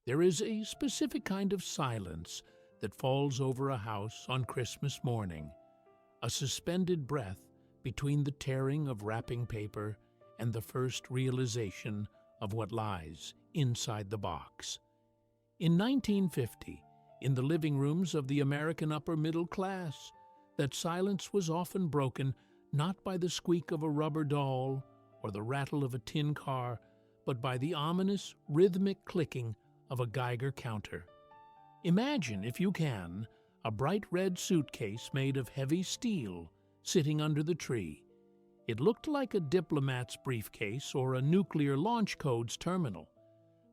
There is a specific kind of silence that falls over a house on Christmas morning, a suspended breath between the tearing of wrapping paper and the first realization of what lies inside the box. In 1950, in the living rooms of the American upper middle class, that silence was often broken not by the squeak of a rubber doll or the rattle of a tin car, but by the ominous, rhythmic clicking of a Geiger counter. Imagine, if you can, a bright red suitcase made of heavy steel sitting under the tree. It looked like a diplomat's briefcase or a nuclear launch code's terminal.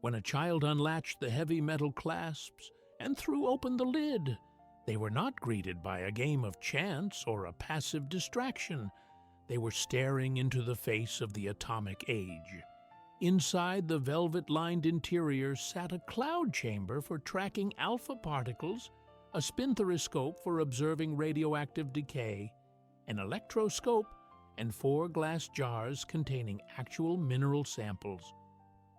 When a child unlatched the heavy metal clasps and threw open the lid, they were not greeted by a game of chance or a passive distraction. They were staring into the face of the atomic age. Inside the velvet-lined interior sat a cloud chamber for tracking alpha particles, a spinthariscope for observing radioactive decay, an electroscope, and 4 glass jars containing actual mineral samples.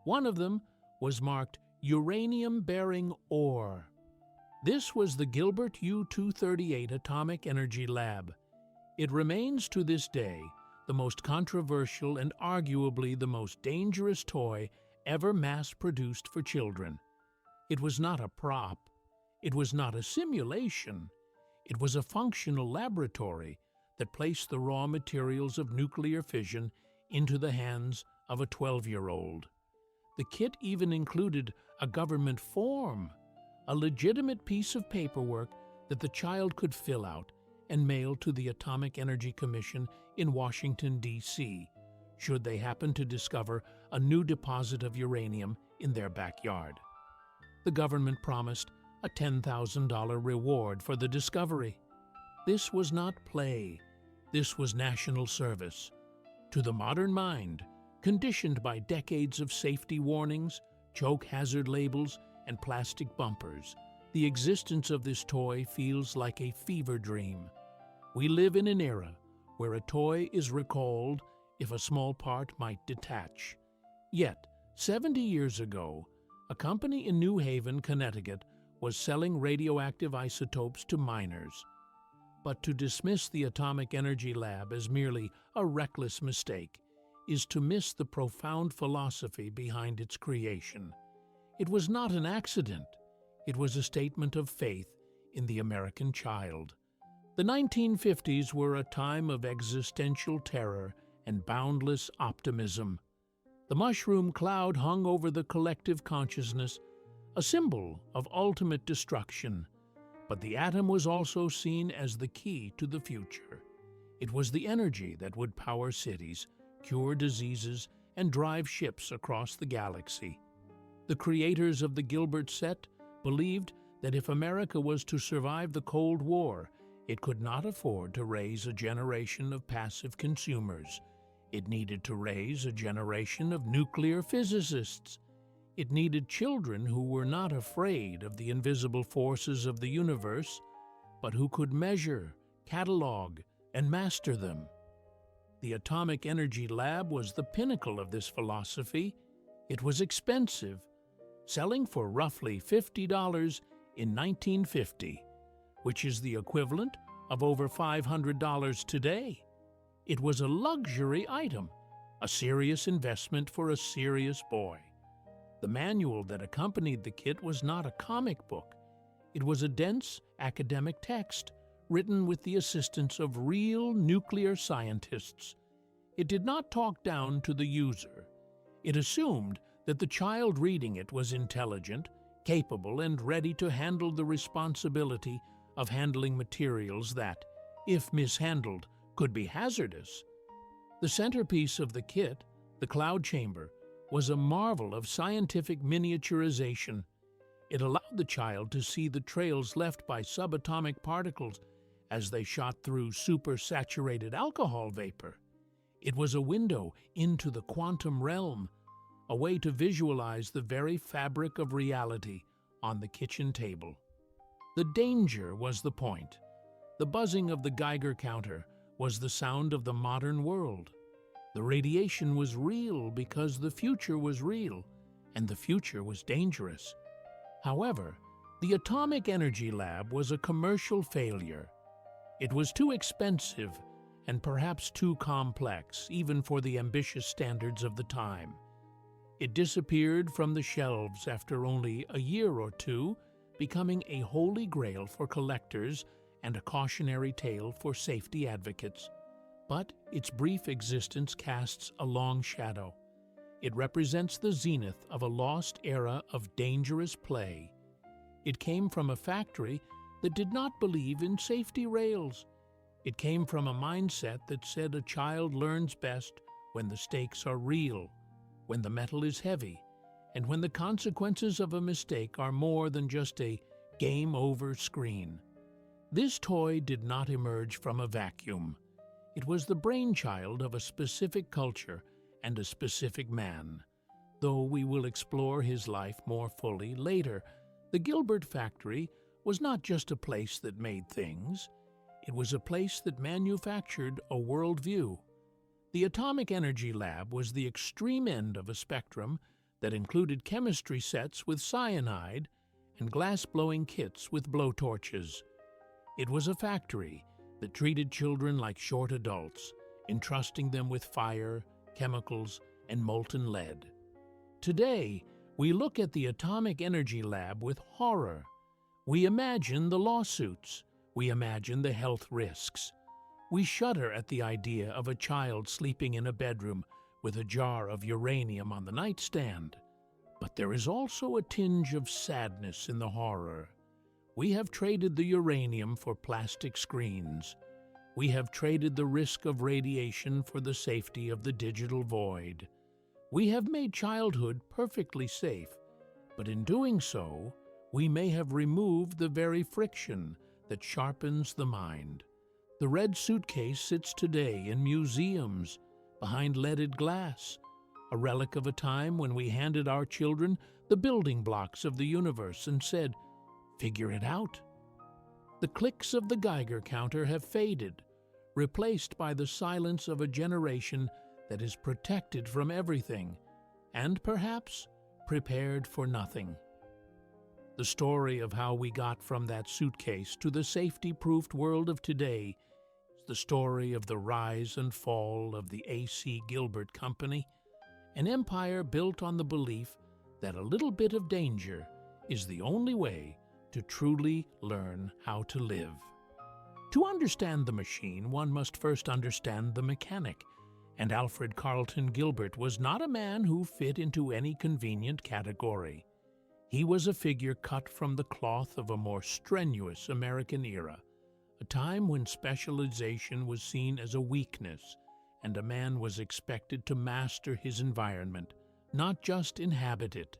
One of them was marked uranium-bearing ore. This was the Gilbert U-238 Atomic Energy Lab. It remains to this day the most controversial and arguably the most dangerous toy ever mass-produced for children. It was not a prop. It was not a simulation. It was a functional laboratory that placed the raw materials of nuclear fission into the hands of a 12-year-old. The kit even included a government form, a legitimate piece of paperwork that the child could fill out and mail to the Atomic Energy Commission in Washington, D.C., should they happen to discover a new deposit of uranium in their backyard. The government promised a $10,000 reward for the discovery. This was not play. This was national service. To the modern mind, conditioned by decades of safety warnings, choke hazard labels, and plastic bumpers, the existence of this toy feels like a fever dream. We live in an era where a toy is recalled if a small part might detach. Yet, 70 years ago, a company in New Haven, Connecticut, was selling radioactive isotopes to miners. But to dismiss the Atomic Energy Lab as merely a reckless mistake is to miss the profound philosophy behind its creation. It was not an accident. It was a statement of faith in the American child. The 1950s were a time of existential terror and boundless optimism. The mushroom cloud hung over the collective consciousness, a symbol of ultimate destruction. But the atom was also seen as the key to the future. It was the energy that would power cities, cure diseases, and drive ships across the galaxy. The creators of the Gilbert set believed that if America was to survive the Cold War, it could not afford to raise a generation of passive consumers. It needed to raise a generation of nuclear physicists. It needed children who were not afraid of the invisible forces of the universe, but who could measure, catalog, and master them. The Atomic Energy Lab was the pinnacle of this philosophy. It was expensive, selling for roughly $50 in 1950, which is the equivalent of over $500 today. It was a luxury item, a serious investment for a serious boy. The manual that accompanied the kit was not a comic book. It was a dense academic text written with the assistance of real nuclear scientists. It did not talk down to the user. It assumed that the child reading it was intelligent, capable, and ready to handle the responsibility of handling materials that, if mishandled, could be hazardous. The centerpiece of the kit, the cloud chamber, was a marvel of scientific miniaturization. It allowed the child to see the trails left by subatomic particles as they shot through supersaturated alcohol vapor. It was a window into the quantum realm, a way to visualize the very fabric of reality on the kitchen table. The danger was the point. The buzzing of the Geiger counter was the sound of the modern world. The radiation was real because the future was real, and the future was dangerous. However, the Atomic Energy Lab was a commercial failure. It was too expensive and perhaps too complex, even for the ambitious standards of the time. It disappeared from the shelves after only a year or two, becoming a holy grail for collectors and a cautionary tale for safety advocates. But its brief existence casts a long shadow. It represents the zenith of a lost era of dangerous play. It came from a factory that did not believe in safety rails. It came from a mindset that said a child learns best when the stakes are real, when the metal is heavy, and when the consequences of a mistake are more than just a game-over screen. This toy did not emerge from a vacuum. It was the brainchild of a specific culture and a specific man. Though we will explore his life more fully later, the Gilbert factory was not just a place that made things. It was a place that manufactured a worldview. The Atomic Energy Lab was the extreme end of a spectrum that included chemistry sets with cyanide and glass-blowing kits with blowtorches. It was a factory that treated children like short adults, entrusting them with fire, chemicals, and molten lead. Today, we look at the Atomic Energy Lab with horror. We imagine the lawsuits. We imagine the health risks. We shudder at the idea of a child sleeping in a bedroom with a jar of uranium on the nightstand. But there is also a tinge of sadness in the horror. We have traded the uranium for plastic screens. We have traded the risk of radiation for the safety of the digital void. We have made childhood perfectly safe, but in doing so, we may have removed the very friction that sharpens the mind. The red suitcase sits today in museums, behind leaded glass, a relic of a time when we handed our children the building blocks of the universe and said, "Figure it out." The clicks of the Geiger counter have faded, replaced by the silence of a generation that is protected from everything, and perhaps prepared for nothing. The story of how we got from that suitcase to the safety-proofed world of today is the story of the rise and fall of the A.C. Gilbert Company, an empire built on the belief that a little bit of danger is the only way to truly learn how to live. To understand the machine, one must first understand the mechanic, and Alfred Carlton Gilbert was not a man who fit into any convenient category. He was a figure cut from the cloth of a more strenuous American era, a time when specialization was seen as a weakness, and a man was expected to master his environment, not just inhabit it.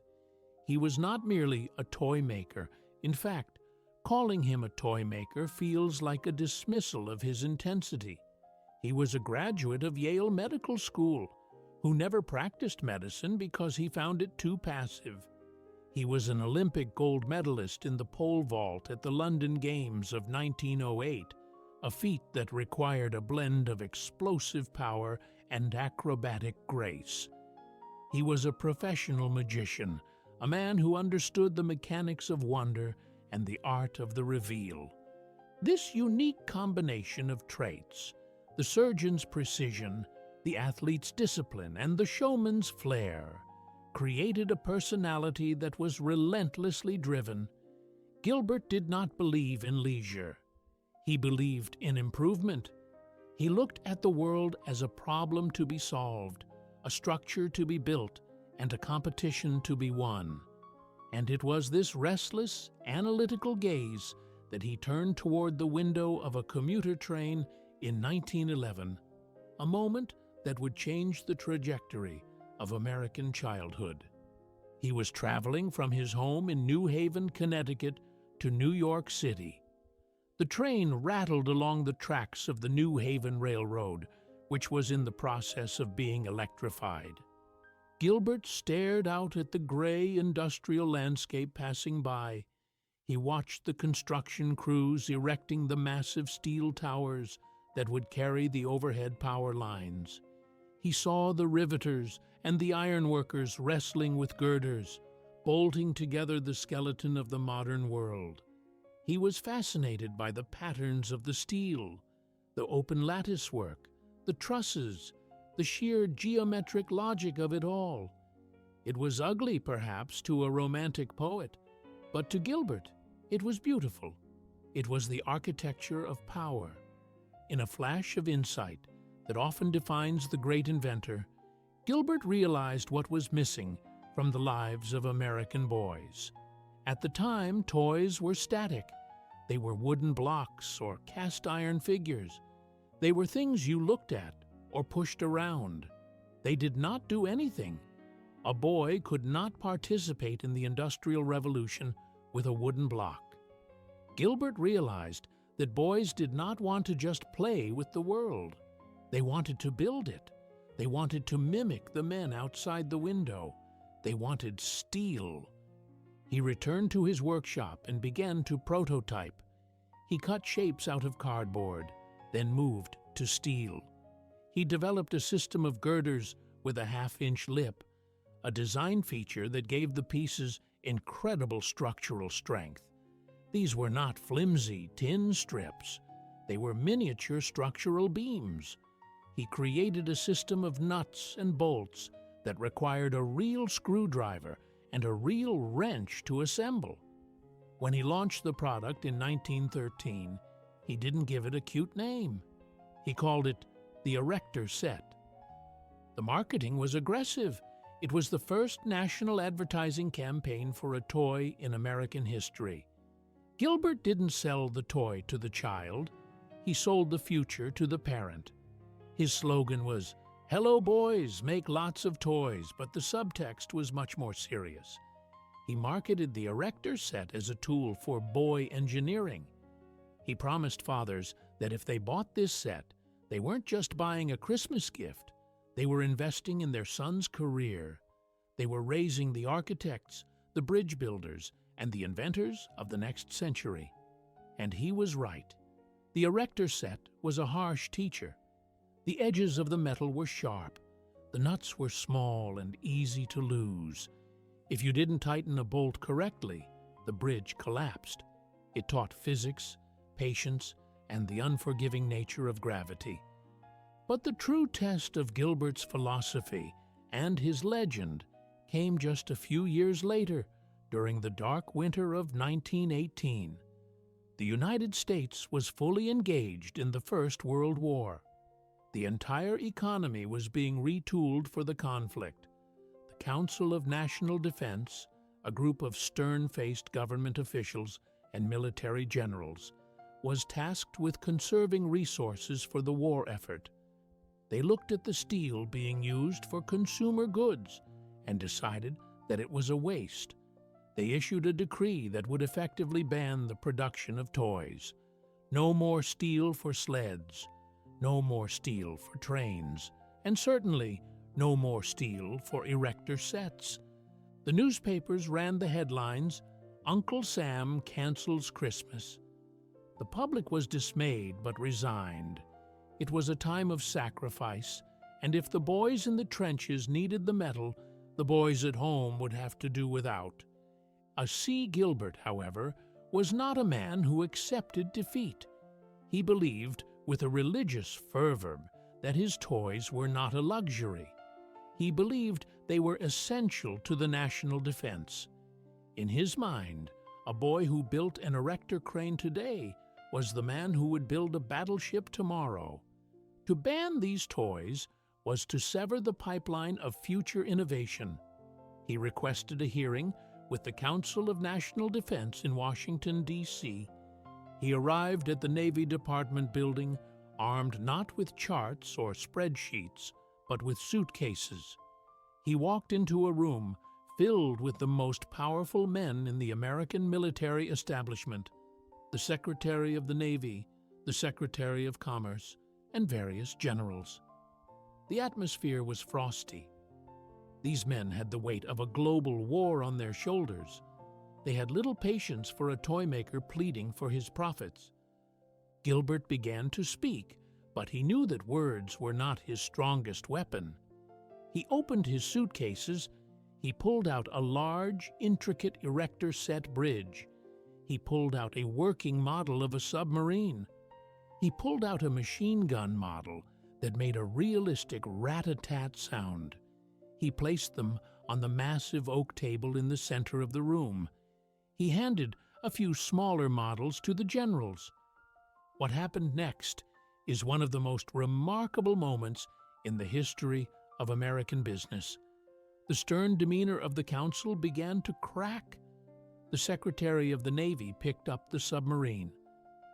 He was not merely a toy maker. In fact, calling him a toy maker feels like a dismissal of his intensity. He was a graduate of Yale Medical School, who never practiced medicine because he found it too passive. He was an Olympic gold medalist in the pole vault at the London Games of 1908, a feat that required a blend of explosive power and acrobatic grace. He was a professional magician, a man who understood the mechanics of wonder and the art of the reveal. This unique combination of traits, the surgeon's precision, the athlete's discipline, and the showman's flair, created a personality that was relentlessly driven. Gilbert did not believe in leisure. He believed in improvement. He looked at the world as a problem to be solved, a structure to be built, and a competition to be won. And it was this restless, analytical gaze that he turned toward the window of a commuter train in 1911, a moment that would change the trajectory of American childhood. He was traveling from his home in New Haven, Connecticut, to New York City. The train rattled along the tracks of the New Haven Railroad, which was in the process of being electrified. Gilbert stared out at the gray industrial landscape passing by. He watched the construction crews erecting the massive steel towers that would carry the overhead power lines. He saw the riveters and the ironworkers wrestling with girders, bolting together the skeleton of the modern world. He was fascinated by the patterns of the steel, the open lattice work, the trusses, the sheer geometric logic of it all. It was ugly, perhaps, to a romantic poet, but to Gilbert, it was beautiful. It was the architecture of power. In a flash of insight that often defines the great inventor, Gilbert realized what was missing from the lives of American boys. At the time, toys were static. They were wooden blocks or cast-iron figures. They were things you looked at or pushed around. They did not do anything. A boy could not participate in the Industrial Revolution with a wooden block. Gilbert realized that boys did not want to just play with the world. They wanted to build it. They wanted to mimic the men outside the window. They wanted steel. He returned to his workshop and began to prototype. He cut shapes out of cardboard, then moved to steel. He developed a system of girders with a half-inch lip, a design feature that gave the pieces incredible structural strength. These were not flimsy tin strips. They were miniature structural beams. He created a system of nuts and bolts that required a real screwdriver and a real wrench to assemble. When he launched the product in 1913, he didn't give it a cute name. He called it the Erector set. The marketing was aggressive. It was the first national advertising campaign for a toy in American history. Gilbert didn't sell the toy to the child. He sold the future to the parent. His slogan was, "Hello boys, make lots of toys," but the subtext was much more serious. He marketed the Erector set as a tool for boy engineering. He promised fathers that if they bought this set, they weren't just buying a Christmas gift. They were investing in their son's career. They were raising the architects, the bridge builders, and the inventors of the next century. And he was right. The Erector set was a harsh teacher. The edges of the metal were sharp. The nuts were small and easy to lose. If you didn't tighten a bolt correctly, the bridge collapsed. It taught physics, patience, and the unforgiving nature of gravity. But the true test of Gilbert's philosophy and his legend came just a few years later, during the dark winter of 1918. The United States was fully engaged in the First World War. The entire economy was being retooled for the conflict. The Council of National Defense, a group of stern-faced government officials and military generals, was tasked with conserving resources for the war effort. They looked at the steel being used for consumer goods and decided that it was a waste. They issued a decree that would effectively ban the production of toys. No more steel for sleds, no more steel for trains, and certainly no more steel for Erector sets. The newspapers ran the headlines, "Uncle Sam Cancels Christmas." The public was dismayed but resigned. It was a time of sacrifice, and if the boys in the trenches needed the metal, the boys at home would have to do without. A C. Gilbert, however, was not a man who accepted defeat. He believed, with a religious fervor, that his toys were not a luxury. He believed they were essential to the national defense. In his mind, a boy who built an Erector crane today was the man who would build a battleship tomorrow. To ban these toys was to sever the pipeline of future innovation. He requested a hearing with the Council of National Defense in Washington, D.C. He arrived at the Navy Department building armed not with charts or spreadsheets, but with suitcases. He walked into a room filled with the most powerful men in the American military establishment, the Secretary of the Navy, the Secretary of Commerce, and various generals. The atmosphere was frosty. These men had the weight of a global war on their shoulders. They had little patience for a toy maker pleading for his profits. Gilbert began to speak, but he knew that words were not his strongest weapon. He opened his suitcases. He pulled out a large, intricate Erector set bridge. He pulled out a working model of a submarine. He pulled out a machine gun model that made a realistic rat-a-tat sound. He placed them on the massive oak table in the center of the room. He handed a few smaller models to the generals. What happened next is one of the most remarkable moments in the history of American business. The stern demeanor of the council began to crack. The Secretary of the Navy picked up the submarine.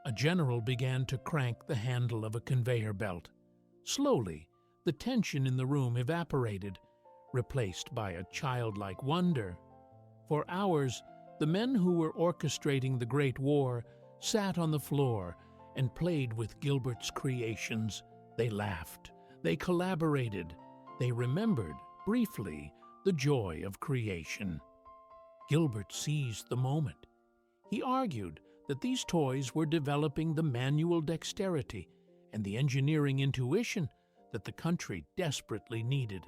A general began to crank the handle of a conveyor belt. Slowly, the tension in the room evaporated, replaced by a childlike wonder. For hours, the men who were orchestrating the Great War sat on the floor and played with Gilbert's creations. They laughed. They collaborated. They remembered, briefly, the joy of creation. Gilbert seized the moment. He argued that these toys were developing the manual dexterity and the engineering intuition that the country desperately needed.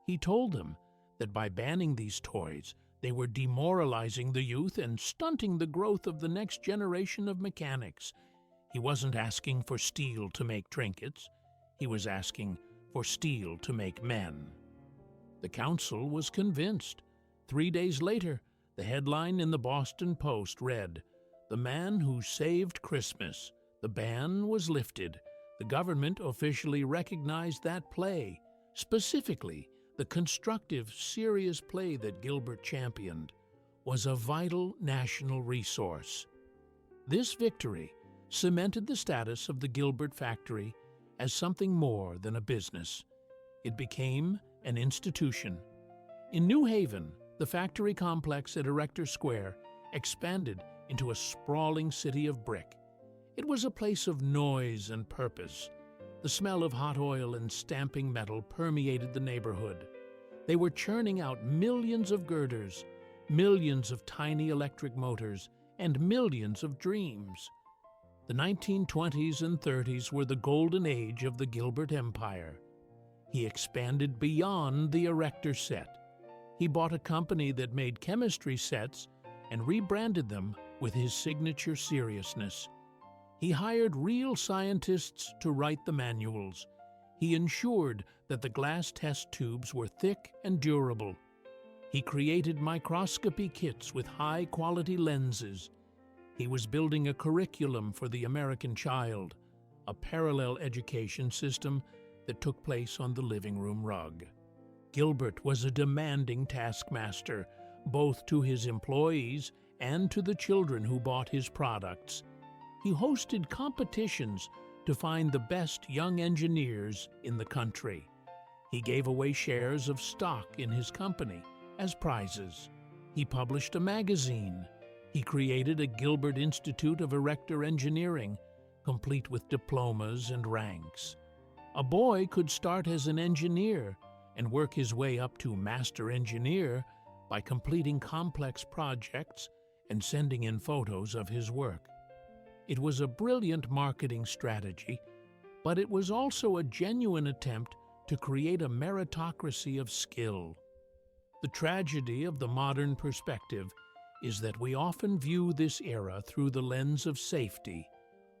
He told them that by banning these toys, they were demoralizing the youth and stunting the growth of the next generation of mechanics. He wasn't asking for steel to make trinkets. He was asking for steel to make men. The council was convinced. 3 days later, the headline in the Boston Post read, "The Man Who Saved Christmas." The ban was lifted. The government officially recognized that play, specifically the constructive, serious play that Gilbert championed, was a vital national resource. This victory cemented the status of the Gilbert factory as something more than a business. It became an institution. In New Haven, the factory complex at Erector Square expanded into a sprawling city of brick. It was a place of noise and purpose. The smell of hot oil and stamping metal permeated the neighborhood. They were churning out millions of girders, millions of tiny electric motors, and millions of dreams. The 1920s and 30s were the golden age of the Gilbert Empire. He expanded beyond the Erector set. He bought a company that made chemistry sets and rebranded them with his signature seriousness. He hired real scientists to write the manuals. He ensured that the glass test tubes were thick and durable. He created microscopy kits with high-quality lenses. He was building a curriculum for the American child, a parallel education system that took place on the living room rug. Gilbert was a demanding taskmaster, both to his employees and to the children who bought his products. He hosted competitions to find the best young engineers in the country. He gave away shares of stock in his company as prizes. He published a magazine. He created a Gilbert Institute of Erector Engineering, complete with diplomas and ranks. A boy could start as an engineer and work his way up to master engineer by completing complex projects and sending in photos of his work. It was a brilliant marketing strategy, but it was also a genuine attempt to create a meritocracy of skill. The tragedy of the modern perspective is that we often view this era through the lens of safety,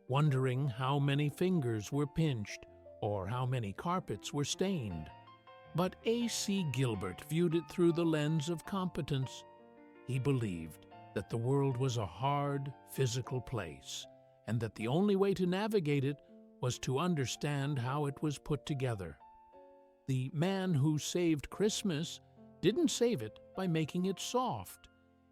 wondering how many fingers were pinched or how many carpets were stained. But A.C. Gilbert viewed it through the lens of competence. He believed that the world was a hard, physical place, and that the only way to navigate it was to understand how it was put together. The Man Who Saved Christmas didn't save it by making it soft.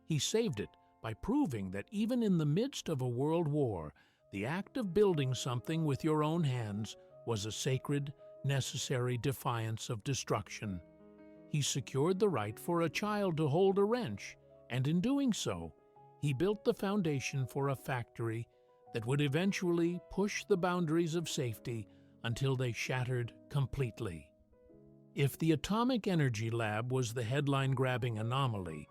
He saved it by proving that even in the midst of a world war, the act of building something with your own hands was a sacred, necessary defiance of destruction. He secured the right for a child to hold a wrench, and in doing so, he built the foundation for a factory that would eventually push the boundaries of safety until they shattered completely. If the atomic energy lab was the headline-grabbing anomaly,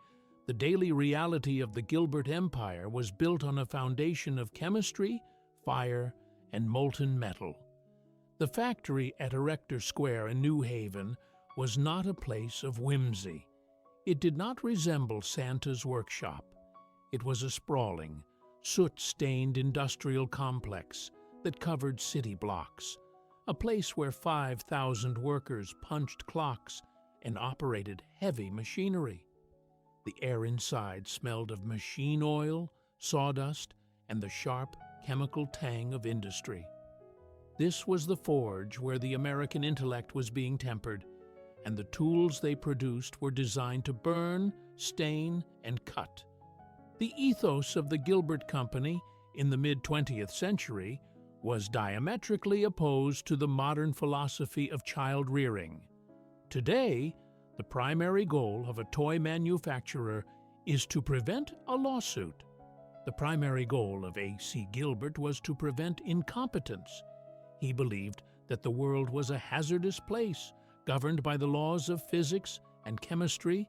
the daily reality of the Gilbert Empire was built on a foundation of chemistry, fire, and molten metal. The factory at Erector Square in New Haven was not a place of whimsy. It did not resemble Santa's workshop. It was a sprawling, soot-stained industrial complex that covered city blocks, a place where 5,000 workers punched clocks and operated heavy machinery. The air inside smelled of machine oil, sawdust, and the sharp chemical tang of industry. This was the forge where the American intellect was being tempered, and the tools they produced were designed to burn, stain, and cut. The ethos of the Gilbert Company in the mid-20th century was diametrically opposed to the modern philosophy of child rearing. Today, the primary goal of a toy manufacturer is to prevent a lawsuit. The primary goal of A.C. Gilbert was to prevent incompetence. He believed that the world was a hazardous place, governed by the laws of physics and chemistry,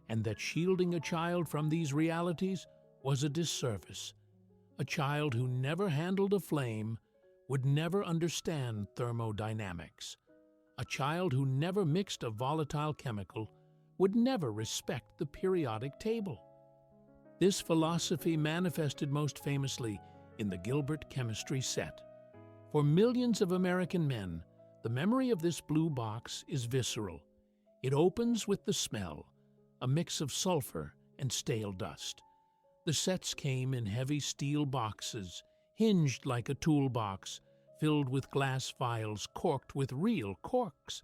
and that shielding a child from these realities was a disservice. A child who never handled a flame would never understand thermodynamics. A child who never mixed a volatile chemical would never respect the periodic table. This philosophy manifested most famously in the Gilbert chemistry set. For millions of American men, the memory of this blue box is visceral. It opens with the smell, a mix of sulfur and stale dust. The sets came in heavy steel boxes, hinged like a toolbox, filled with glass vials corked with real corks.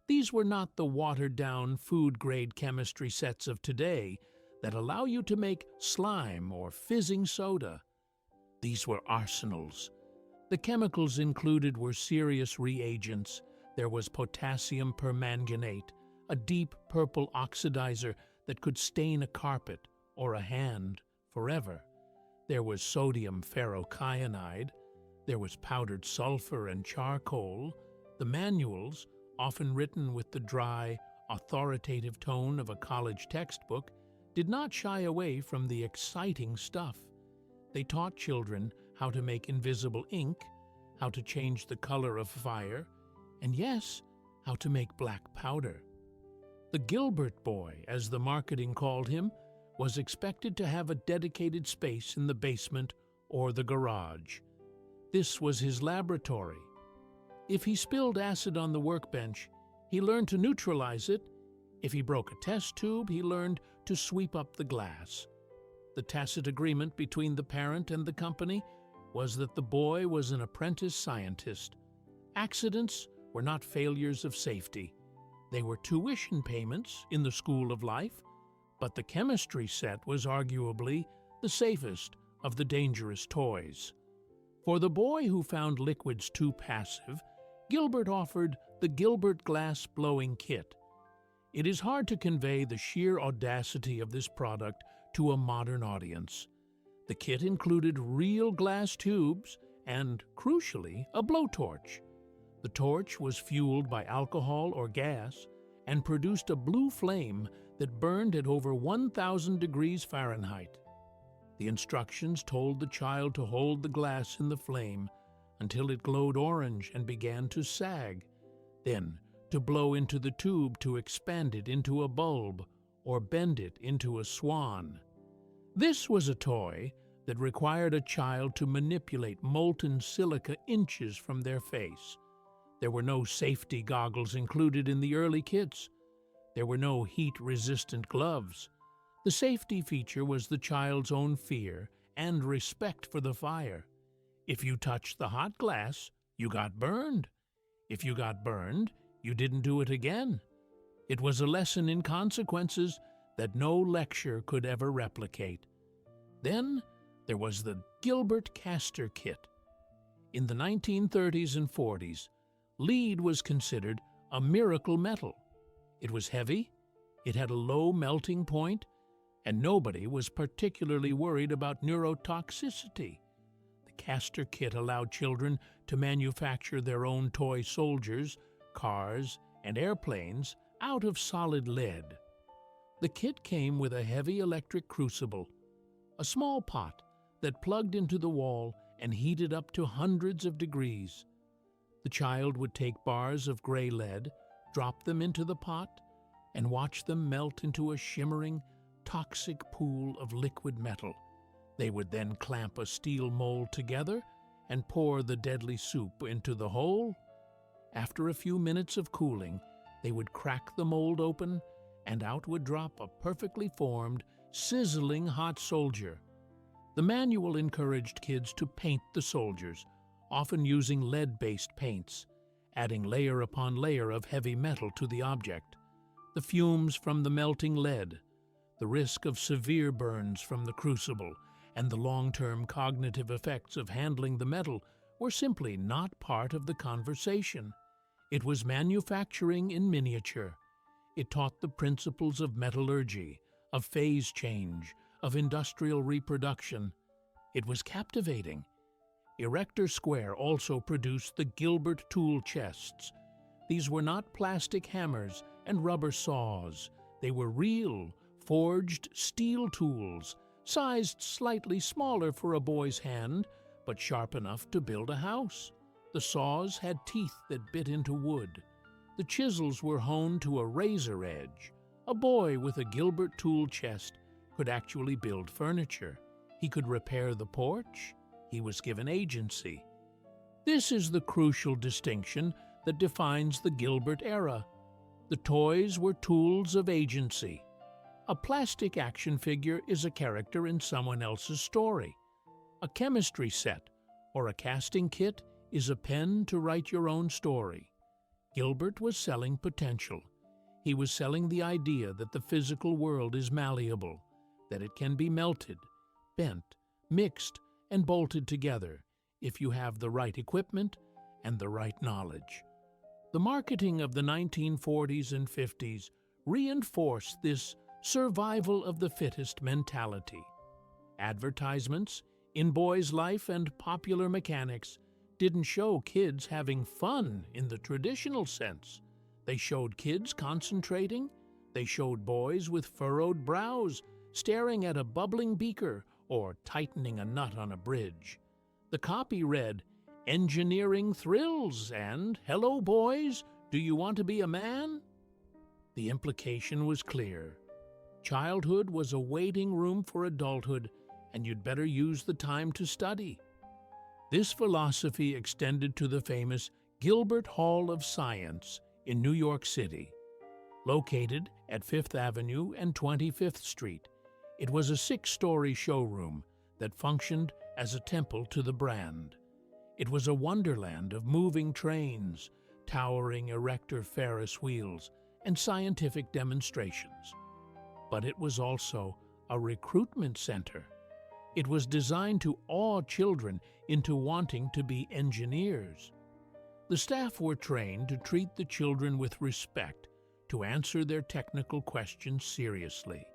These were not the watered-down food-grade chemistry sets of today that allow you to make slime or fizzing soda. These were arsenals. The chemicals included were serious reagents. There was potassium permanganate, a deep purple oxidizer that could stain a carpet or a hand forever. There was sodium ferrocyanide. There was powdered sulfur and charcoal. The manuals, often written with the dry, authoritative tone of a college textbook, did not shy away from the exciting stuff. They taught children how to make invisible ink, how to change the color of fire, and yes, how to make black powder. The Gilbert boy, as the marketing called him, was expected to have a dedicated space in the basement or the garage. This was his laboratory. If he spilled acid on the workbench, he learned to neutralize it. If he broke a test tube, he learned to sweep up the glass. The tacit agreement between the parent and the company was that the boy was an apprentice scientist. Accidents were not failures of safety. They were tuition payments in the school of life, but the chemistry set was arguably the safest of the dangerous toys. For the boy who found liquids too passive, Gilbert offered the Gilbert Glass Blowing Kit. It is hard to convey the sheer audacity of this product to a modern audience. The kit included real glass tubes and, crucially, a blowtorch. The torch was fueled by alcohol or gas and produced a blue flame that burned at over 1,000 degrees Fahrenheit. The instructions told the child to hold the glass in the flame until it glowed orange and began to sag, then to blow into the tube to expand it into a bulb or bend it into a swan. This was a toy that required a child to manipulate molten silica inches from their face. There were no safety goggles included in the early kits. There were no heat-resistant gloves. The safety feature was the child's own fear and respect for the fire. If you touched the hot glass, you got burned. If you got burned, you didn't do it again. It was a lesson in consequences that no lecture could ever replicate. Then there was the Gilbert Caster Kit. In the 1930s and 40s, lead was considered a miracle metal. It was heavy, it had a low melting point, and nobody was particularly worried about neurotoxicity. The Caster Kit allowed children to manufacture their own toy soldiers, cars, and airplanes out of solid lead. The kit came with a heavy electric crucible, a small pot that plugged into the wall and heated up to hundreds of degrees. The child would take bars of gray lead, drop them into the pot, and watch them melt into a shimmering, toxic pool of liquid metal. They would then clamp a steel mold together and pour the deadly soup into the hole. After a few minutes of cooling, they would crack the mold open, and out would drop a perfectly formed, sizzling hot soldier. The manual encouraged kids to paint the soldiers, often using lead-based paints, adding layer upon layer of heavy metal to the object. The fumes from the melting lead, the risk of severe burns from the crucible, and the long-term cognitive effects of handling the metal were simply not part of the conversation. It was manufacturing in miniature. It taught the principles of metallurgy, of phase change, of industrial reproduction. It was captivating. Erector Square also produced the Gilbert tool chests. These were not plastic hammers and rubber saws. They were real, forged steel tools, sized slightly smaller for a boy's hand, but sharp enough to build a house. The saws had teeth that bit into wood. The chisels were honed to a razor edge. A boy with a Gilbert tool chest could actually build furniture. He could repair the porch. He was given agency. This is the crucial distinction that defines the Gilbert era. The toys were tools of agency. A plastic action figure is a character in someone else's story. A chemistry set or a casting kit is a pen to write your own story. Gilbert was selling potential. He was selling the idea that the physical world is malleable, that it can be melted, bent, mixed, and bolted together if you have the right equipment and the right knowledge. The marketing of the 1940s and 50s reinforced this survival of the fittest mentality. Advertisements in Boy's Life and Popular Mechanics didn't show kids having fun in the traditional sense. They showed kids concentrating. They showed boys with furrowed brows staring at a bubbling beaker or tightening a nut on a bridge. The copy read, "Engineering thrills," and "Hello, boys, do you want to be a man?" The implication was clear. Childhood was a waiting room for adulthood, and you'd better use the time to study. This philosophy extended to the famous Gilbert Hall of Science in New York City. Located at 5th Avenue and 25th Street, it was a 6-story showroom that functioned as a temple to the brand. It was a wonderland of moving trains, towering erector Ferris wheels, and scientific demonstrations. But it was also a recruitment center. It was designed to awe children into wanting to be engineers. The staff were trained to treat the children with respect, to answer their technical questions seriously.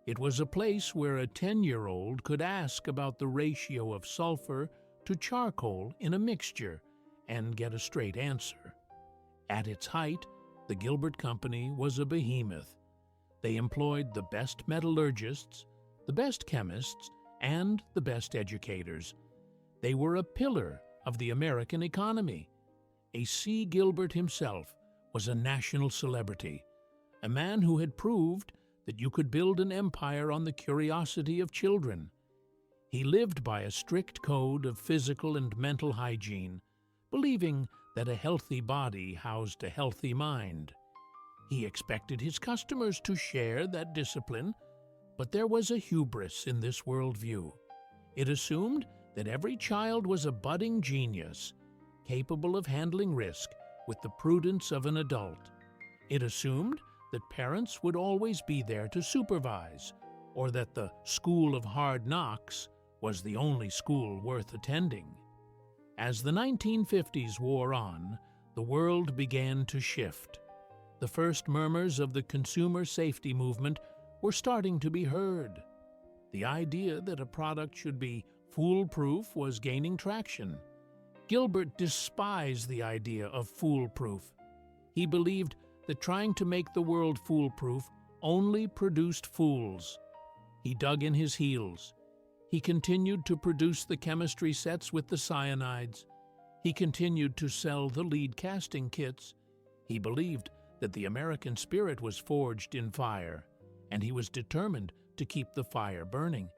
It was a place where a 10-year-old could ask about the ratio of sulfur to charcoal in a mixture and get a straight answer. At its height, the Gilbert Company was a behemoth. They employed the best metallurgists, the best chemists, and the best educators. They were a pillar of the American economy. A C. Gilbert himself was a national celebrity, a man who had proved that you could build an empire on the curiosity of children. He lived by a strict code of physical and mental hygiene, believing that a healthy body housed a healthy mind. He expected his customers to share that discipline, but there was a hubris in this worldview. It assumed that every child was a budding genius, capable of handling risk with the prudence of an adult. It assumed that parents would always be there to supervise, or that the school of hard knocks was the only school worth attending. As the 1950s wore on, the world began to shift. The first murmurs of the consumer safety movement were starting to be heard. The idea that a product should be foolproof was gaining traction. Gilbert despised the idea of foolproof. He believed that trying to make the world foolproof only produced fools. He dug in his heels. He continued to produce the chemistry sets with the cyanides. He continued to sell the lead casting kits. He believed that the American spirit was forged in fire, and he was determined to keep the fire burning.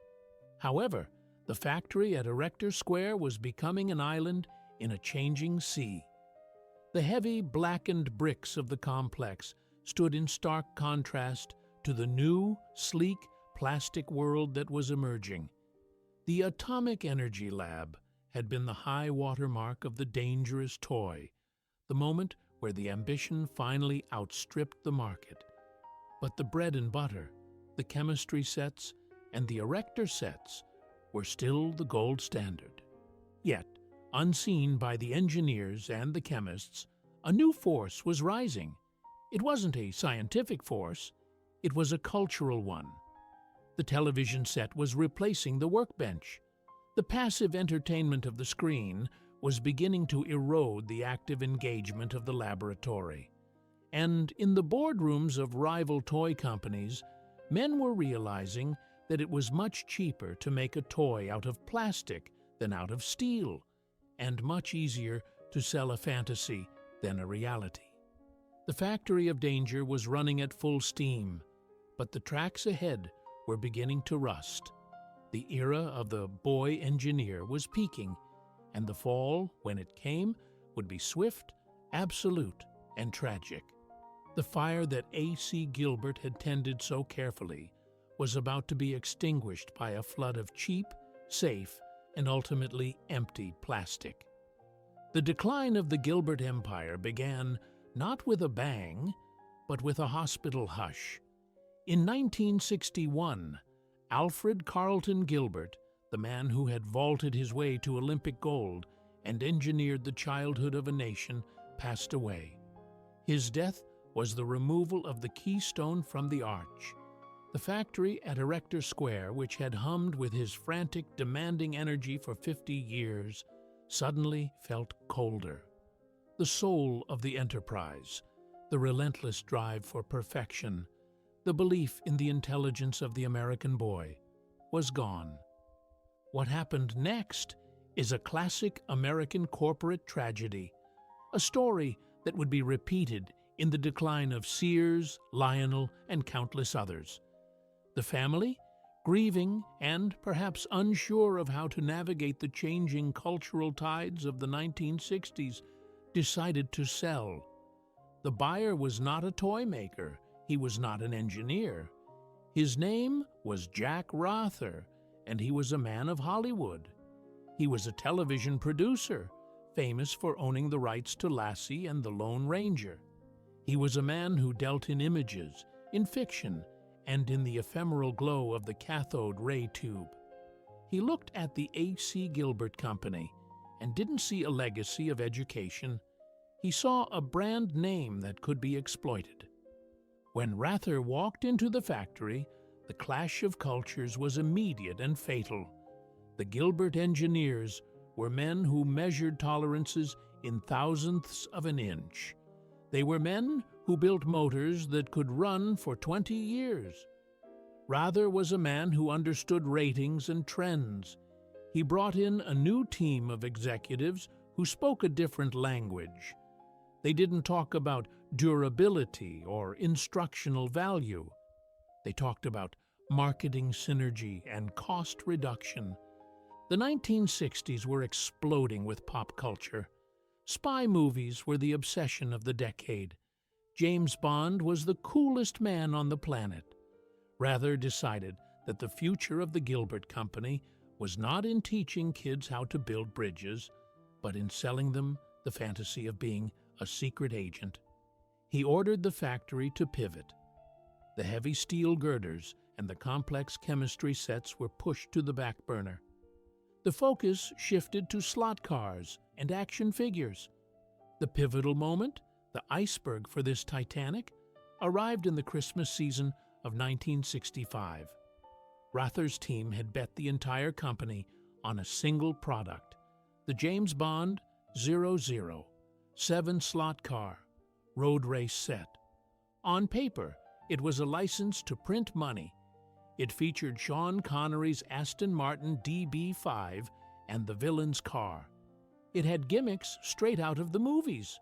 However, the factory at Erector Square was becoming an island in a changing sea. The heavy, blackened bricks of the complex stood in stark contrast to the new, sleek, plastic world that was emerging. The Atomic Energy Lab had been the high water mark of the dangerous toy, the moment where the ambition finally outstripped the market. But the bread and butter, the chemistry sets, and the erector sets were still the gold standard. Yet, unseen by the engineers and the chemists, a new force was rising. It wasn't a scientific force, it was a cultural one. The television set was replacing the workbench. The passive entertainment of the screen was beginning to erode the active engagement of the laboratory. And in the boardrooms of rival toy companies, men were realizing that it was much cheaper to make a toy out of plastic than out of steel, and much easier to sell a fantasy than a reality. The factory of danger was running at full steam, but the tracks ahead were beginning to rust. The era of the boy engineer was peaking, and the fall, when it came, would be swift, absolute, and tragic. The fire that A.C. Gilbert had tended so carefully was about to be extinguished by a flood of cheap, safe, and ultimately empty plastic. The decline of the Gilbert Empire began not with a bang, but with a hospital hush. In 1961, Alfred Carlton Gilbert, the man who had vaulted his way to Olympic gold and engineered the childhood of a nation, passed away. His death was the removal of the keystone from the arch. The factory at Erector Square, which had hummed with his frantic, demanding energy for 50 years, suddenly felt colder. The soul of the enterprise, the relentless drive for perfection, the belief in the intelligence of the American boy, was gone. What happened next is a classic American corporate tragedy, a story that would be repeated in the decline of Sears, Lionel, and countless others. The family, grieving and perhaps unsure of how to navigate the changing cultural tides of the 1960s, decided to sell. The buyer was not a toy maker. He was not an engineer. His name was Jack Rother, and he was a man of Hollywood. He was a television producer, famous for owning the rights to Lassie and the Lone Ranger. He was a man who dealt in images, in fiction, and in the ephemeral glow of the cathode ray tube. He looked at the A.C. Gilbert Company and didn't see a legacy of education. He saw a brand name that could be exploited. When Rother walked into the factory, the clash of cultures was immediate and fatal. The Gilbert engineers were men who measured tolerances in thousandths of an inch. They were men who built motors that could run for 20 years. Rother was a man who understood ratings and trends. He brought in a new team of executives who spoke a different language. They didn't talk about durability or instructional value. They talked about marketing synergy and cost reduction. The 1960s were exploding with pop culture. Spy movies were the obsession of the decade. James Bond was the coolest man on the planet. Rother decided that the future of the Gilbert Company was not in teaching kids how to build bridges, but in selling them the fantasy of being a secret agent. He ordered the factory to pivot. The heavy steel girders and the complex chemistry sets were pushed to the back burner. The focus shifted to slot cars and action figures. The pivotal moment, the iceberg for this Titanic, arrived in the Christmas season of 1965. Rother's team had bet the entire company on a single product, the James Bond 00 7-slot car road race set. On paper, it was a license to print money. It featured Sean Connery's Aston Martin DB5 and the villain's car. It had gimmicks straight out of the movies: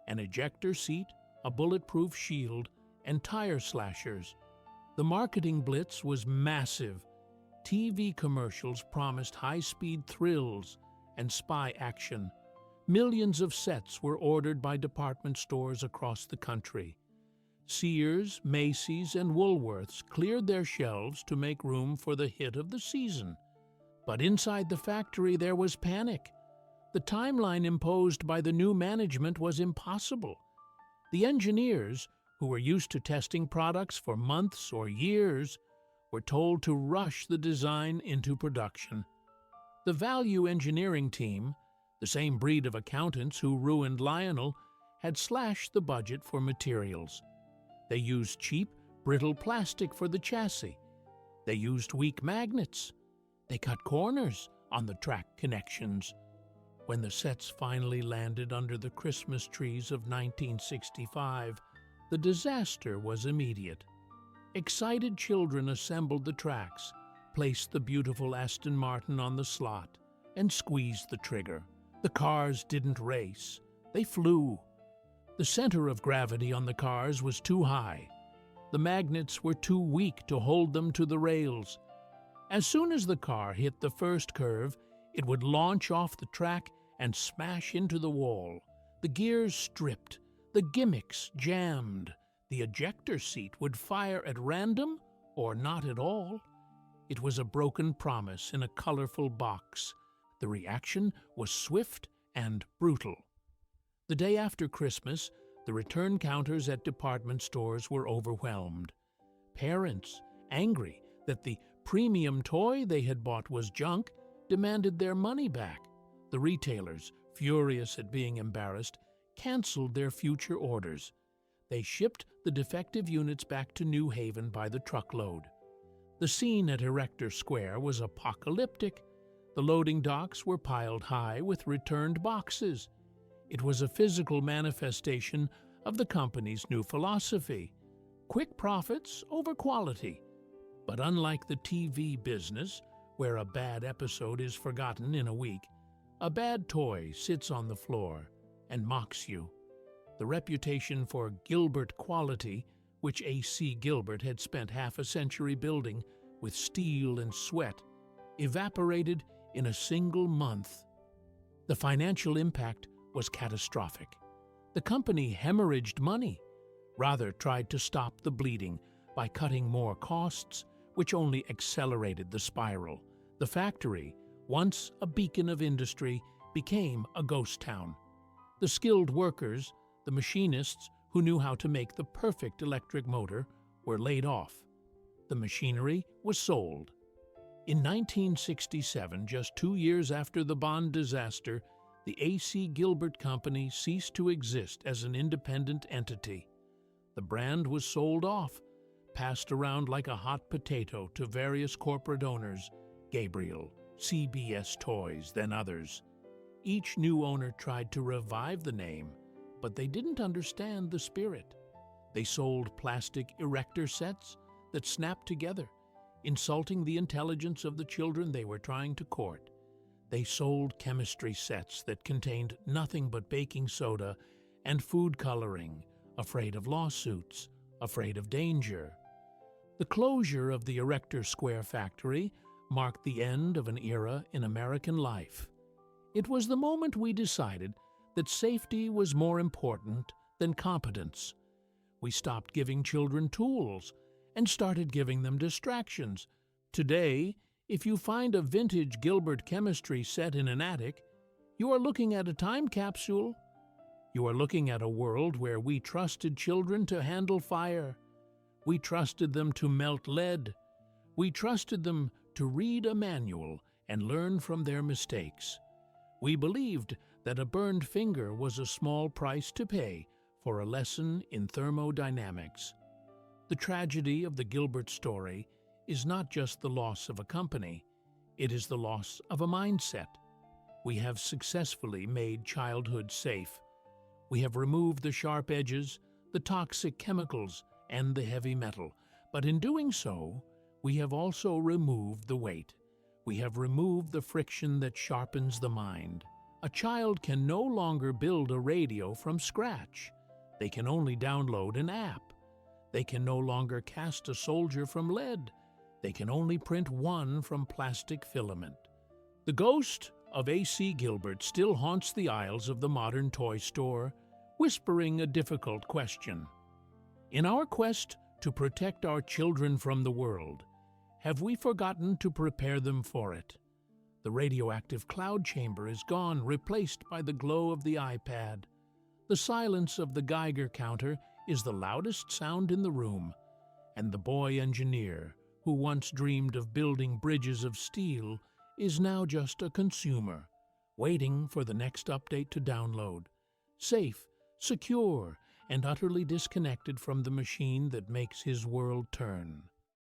an ejector seat, a bulletproof shield, and tire slashers. The marketing blitz was massive. TV commercials promised high-speed thrills and spy action. Millions of sets were ordered by department stores across the country. Sears, Macy's, and Woolworths cleared their shelves to make room for the hit of the season. But inside the factory there was panic. The timeline imposed by the new management was impossible. The engineers, who were used to testing products for months or years, were told to rush the design into production. The value engineering team, the same breed of accountants who ruined Lionel, had slashed the budget for materials. They used cheap, brittle plastic for the chassis. They used weak magnets. They cut corners on the track connections. When the sets finally landed under the Christmas trees of 1965, the disaster was immediate. Excited children assembled the tracks, placed the beautiful Aston Martin on the slot, and squeezed the trigger. The cars didn't race, they flew. The center of gravity on the cars was too high. The magnets were too weak to hold them to the rails. As soon as the car hit the first curve, it would launch off the track and smash into the wall. The gears stripped, the gimmicks jammed. The ejector seat would fire at random or not at all. It was a broken promise in a colorful box. The reaction was swift and brutal. The day after Christmas, the return counters at department stores were overwhelmed. Parents, angry that the premium toy they had bought was junk, demanded their money back. The retailers, furious at being embarrassed, canceled their future orders. They shipped the defective units back to New Haven by the truckload. The scene at Erector Square was apocalyptic. The loading docks were piled high with returned boxes. It was a physical manifestation of the company's new philosophy: quick profits over quality. But unlike the TV business, where a bad episode is forgotten in a week, a bad toy sits on the floor and mocks you. The reputation for Gilbert quality, which A.C. Gilbert had spent half a century building with steel and sweat, evaporated in a single month. The financial impact was catastrophic. The company hemorrhaged money, rather tried to stop the bleeding by cutting more costs, which only accelerated the spiral. The factory, once a beacon of industry, became a ghost town. The skilled workers, the machinists who knew how to make the perfect electric motor, were laid off. The machinery was sold. In 1967, just 2 years after the Bond disaster, the A.C. Gilbert Company ceased to exist as an independent entity. The brand was sold off, passed around like a hot potato to various corporate owners, Gabriel, CBS Toys, then others. Each new owner tried to revive the name, but they didn't understand the spirit. They sold plastic erector sets that snapped together, insulting the intelligence of the children they were trying to court. They sold chemistry sets that contained nothing but baking soda and food coloring, afraid of lawsuits, afraid of danger. The closure of the Erector Square factory marked the end of an era in American life. It was the moment we decided that safety was more important than competence. We stopped giving children tools and started giving them distractions. Today, if you find a vintage Gilbert chemistry set in an attic, you are looking at a time capsule. You are looking at a world where we trusted children to handle fire. We trusted them to melt lead. We trusted them to read a manual and learn from their mistakes. We believed that a burned finger was a small price to pay for a lesson in thermodynamics. The tragedy of the Gilbert story is not just the loss of a company, it is the loss of a mindset. We have successfully made childhood safe. We have removed the sharp edges, the toxic chemicals, and the heavy metal, but in doing so, we have also removed the weight. We have removed the friction that sharpens the mind. A child can no longer build a radio from scratch. They can only download an app. They can no longer cast a soldier from lead. They can only print one from plastic filament. The ghost of A.C. Gilbert still haunts the aisles of the modern toy store, whispering a difficult question. In our quest to protect our children from the world, have we forgotten to prepare them for it? The radioactive cloud chamber is gone, replaced by the glow of the iPad. The silence of the Geiger counter is the loudest sound in the room, and the boy engineer, who once dreamed of building bridges of steel, is now just a consumer, waiting for the next update to download, safe, secure, and utterly disconnected from the machine that makes his world turn.